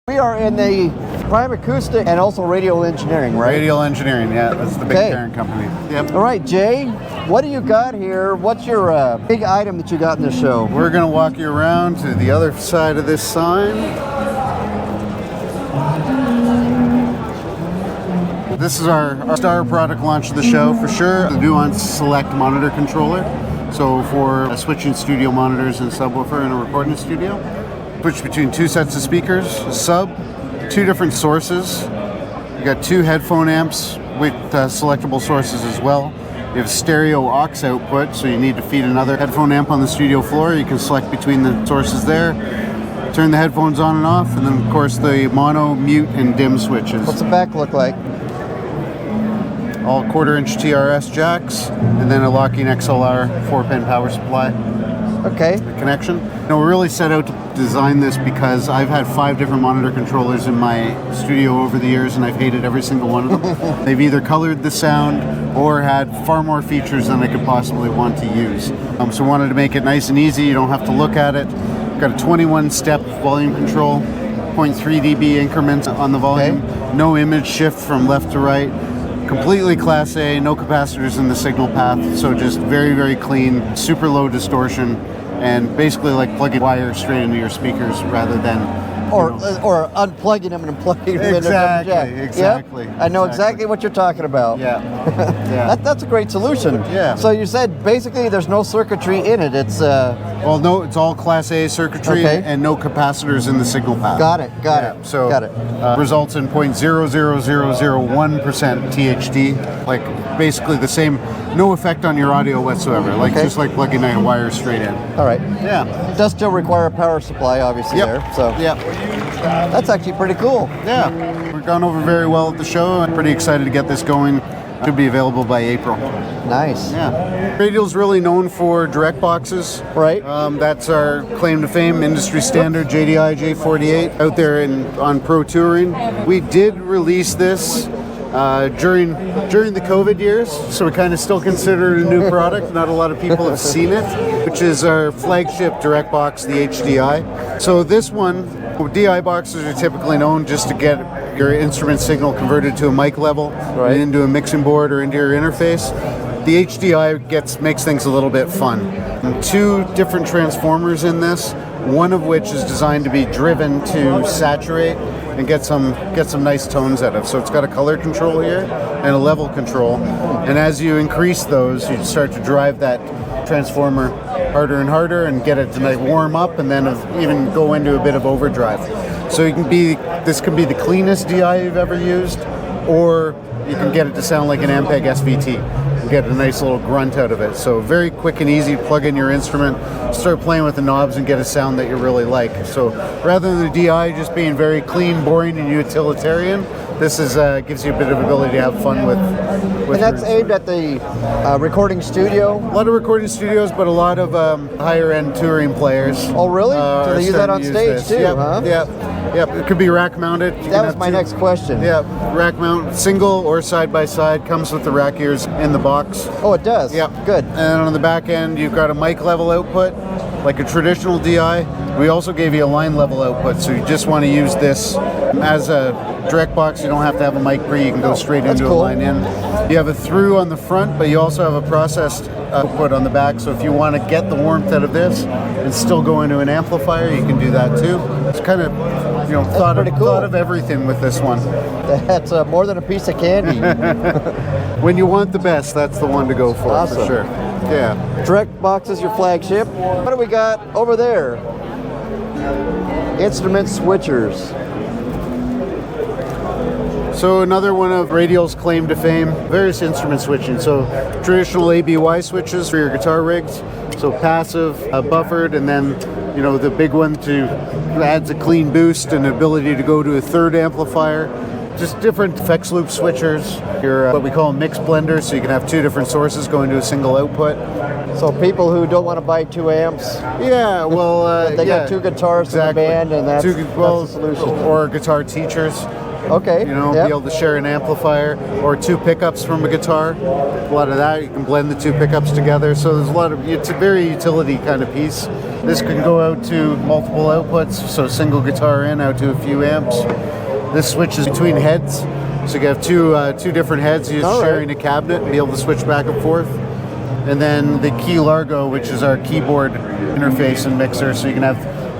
We are in the Prime Acoustic and also Radial Engineering, right? Radial Engineering, yeah, that's the big parent company. Yep. All right, Jay, what do you got here? What's your big item that you got in the show? We're going to walk you around to the other side of this sign. This is our star product launch of the show for sure. The Nuance Select monitor controller. So for switching studio monitors and subwoofer in a recording studio. Switch between two sets of speakers, a sub, two different sources. You got two headphone amps with selectable sources as well. You have stereo aux output, so you need to feed another headphone amp on the studio floor. You can select between the sources there. Turn the headphones on and off, and then of course the mono, mute, and dim switches. What's the back look like? All 1/4-inch TRS jacks, and then a locking XLR 4-pin power supply. Okay. Connection. No, we really set out to design this because I've had 5 different monitor controllers in my studio over the years, and I've hated every single one of them. They've either colored the sound or had far more features than I could possibly want to use. So I wanted to make it nice and easy. You don't have to look at it. Got a 21-step volume control, 0.3 dB increments on the volume. Okay. No image shift from left to right. Completely Class A, no capacitors in the signal path, so just very, very clean, super low distortion, and basically like plugging wire straight into your speakers rather than... Or unplugging them and plugging them into the jack. Exactly. Yep. I know exactly what you're talking about. Yeah. Yeah. That's a great solution. Yeah. So you said basically there's no circuitry in it. It's well, no, it's all Class A circuitry and no capacitors in the signal path. Got it. So got it. Results in 0.00001% THD, like basically the same, no effect on your audio whatsoever. Like just like plugging a wire straight in. All right. Yeah. It does still require a power supply, obviously. There. So. Yeah. That's actually pretty cool. Yeah, we've gone over very well at the show. I'm pretty excited to get this going. Should be available by April. Nice. Yeah. Radial's really known for direct boxes. Right. That's our claim to fame, industry standard JDI J48 out there on Pro Touring. We did release this during the COVID years, so we kind of still consider it a new product. Not a lot of people have seen it, which is our flagship direct box, the HDI. So this one, DI boxes are typically known just to get your instrument signal converted to a mic level, and into a mixing board or into your interface. The HDI makes things a little bit fun. 2 different transformers in this, one of which is designed to be driven to saturate and get some nice tones out of. So it's got a color control here and a level control. And as you increase those, you start to drive that transformer harder and harder and get it to warm up and then even go into a bit of overdrive. So this can be the cleanest DI you've ever used, or you can get it to sound like an Ampeg SVT and get a nice little grunt out of it. So very quick and easy to plug in your instrument, start playing with the knobs and get a sound that you really like. So rather than the DI just being very clean, boring, and utilitarian, this gives you a bit of ability to have fun with and that's aimed at the recording studio? A lot of recording studios, but a lot of higher-end touring players. Oh, really? Do they use that on stage too, huh? Yep. It could be rack-mounted. That was my next question. Yeah, rack-mount, single or side-by-side, comes with the rack ears in the box. Oh, it does? Yep. Good. And on the back end, you've got a mic level output, like a traditional DI. We also gave you a line level output, so you just want to use this as a direct box. You don't have to have a mic pre, you can go straight into a line in. You have a through on the front, but you also have a processed output on the back, so if you want to get the warmth out of this and still go into an amplifier, you can do that too. It's kind of, thought of everything with this one. That's more than a piece of candy. When you want the best, that's the one to go for, for sure. Yeah. Direct box is your flagship. What do we got over there? Instrument switchers. So another one of Radial's claim to fame, various instrument switching. So traditional ABY switches for your guitar rigs. So passive, buffered, and then the big one adds a clean boost and ability to go to a third amplifier. Just different effects loop switchers. Your what we call a mix blender, so you can have 2 different sources going to a single output. So people who don't want to buy 2 amps, yeah, well, they got 2 guitars in the band, and that's the solution. Or guitar teachers. Okay. Be able to share an amplifier or 2 pickups from a guitar. A lot of that, you can blend the 2 pickups together. So there's it's a very utility kind of piece. This can go out to multiple outputs, so single guitar in, out to a few amps. This switches between heads, so you have two different heads. You're just sharing a cabinet and be able to switch back and forth. And then the Key Largo, which is our keyboard interface and mixer, so you can have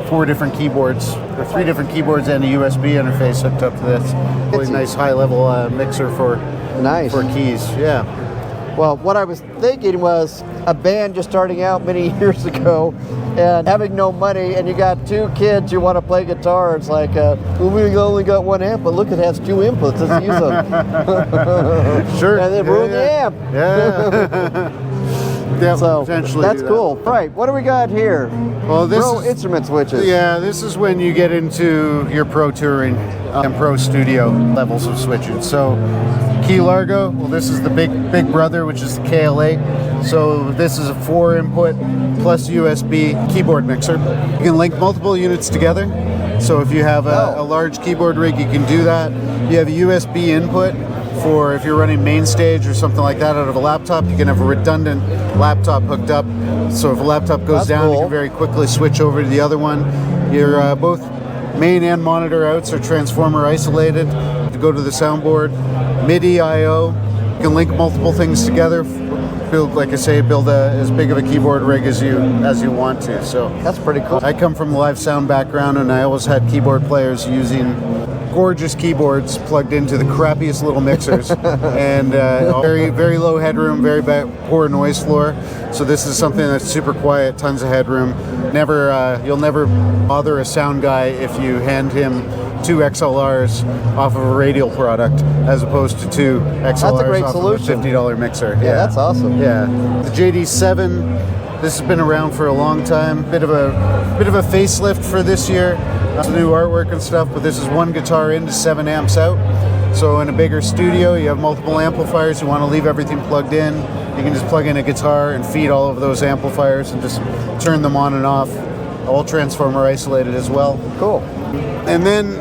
4 different keyboards, or 3 different keyboards and a USB interface hooked up to this. Really nice high-level mixer for keys. Yeah. Well, what I was thinking was a band just starting out many years ago and having no money, and you got 2 kids who want to play guitar. It's like, well, we only got 1 amp, but look, it has 2 inputs. Let's use them. Sure. And then ruin the amp. Yeah. Yeah, so potentially that's cool. Right, what do we got here? Well, this Pro is instrument switches. Yeah, this is when you get into your pro touring and pro studio levels of switching. So, Key Largo, well, this is the big brother, which is the KL8. So this is a 4-input plus USB keyboard mixer. You can link multiple units together. So if you have a large keyboard rig, you can do that. You have a USB input for if you're running main stage or something like that out of a laptop. You can have a redundant laptop hooked up, so if a laptop goes down, you can very quickly switch over to the other one. Your both main and monitor outs are transformer isolated to go to the soundboard. MIDI I/O, you can link multiple things together. Build, like I say, as big of a keyboard rig as you want to. So that's pretty cool. I come from a live sound background, and I always had keyboard players using gorgeous keyboards plugged into the crappiest little mixers, and very low headroom, very poor noise floor. So this is something that's super quiet, tons of headroom. You'll never bother a sound guy if you hand him 2 XLRs off of a Radial product as opposed to 2 XLRs off solution. of a $50 mixer. Yeah, that's awesome. Yeah, the JD7. This has been around for a long time. Bit of a facelift for this year. Some new artwork and stuff, but this is 1 guitar in to 7 amps out. So in a bigger studio, you have multiple amplifiers. You want to leave everything plugged in. You can just plug in a guitar and feed all of those amplifiers and just turn them on and off. All transformer isolated as well. Cool. And then,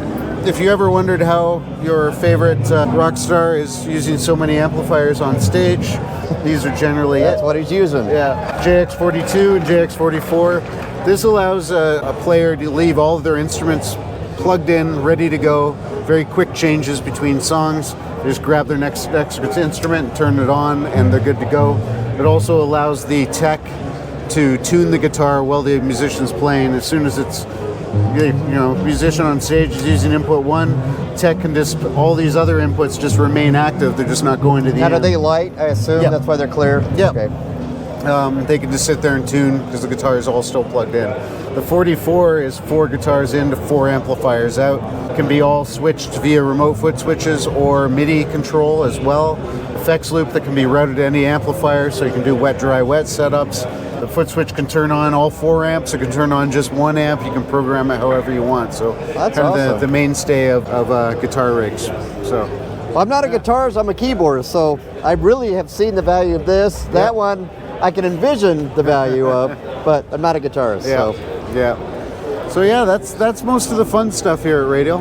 if you ever wondered how your favorite rock star is using so many amplifiers on stage, these are generally That's what he's using. Yeah, JX42 and JX44. This allows a player to leave all of their instruments plugged in, ready to go. Very quick changes between songs. They just grab their next instrument, turn it on, and they're good to go. It also allows the tech to tune the guitar while the musician's playing. As soon as it's, musician on stage is using input 1, tech can just, all these other inputs just remain active. They're just not going to the end. Are they light, I assume? Yep. That's why they're clear? Yeah. Okay. They can just sit there and tune because the guitar is all still plugged in. The 44 is 4 guitars in to 4 amplifiers out. It can be all switched via remote foot switches or MIDI control as well. Effects loop that can be routed to any amplifier, so you can do wet, dry, wet setups. The foot switch can turn on all 4 amps. It can turn on just 1 amp. You can program it however you want. So that's kind awesome. of the mainstay of guitar rigs. So. Well, I'm not a guitarist, I'm a keyboardist, so I really have seen the value of this. That one, I can envision the value of, but I'm not a guitarist. Yeah. So yeah, that's most of the fun stuff here at Radial.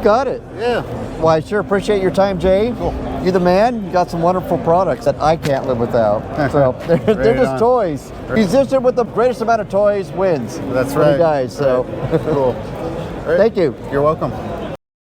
Got it. Yeah. Well, I sure appreciate your time, Jay. Cool. You're the man. You got some wonderful products that I can't live without. So they're just toys. Musician with the greatest amount of toys wins. That's when right. he dies. So cool. All right. Thank you. You're welcome.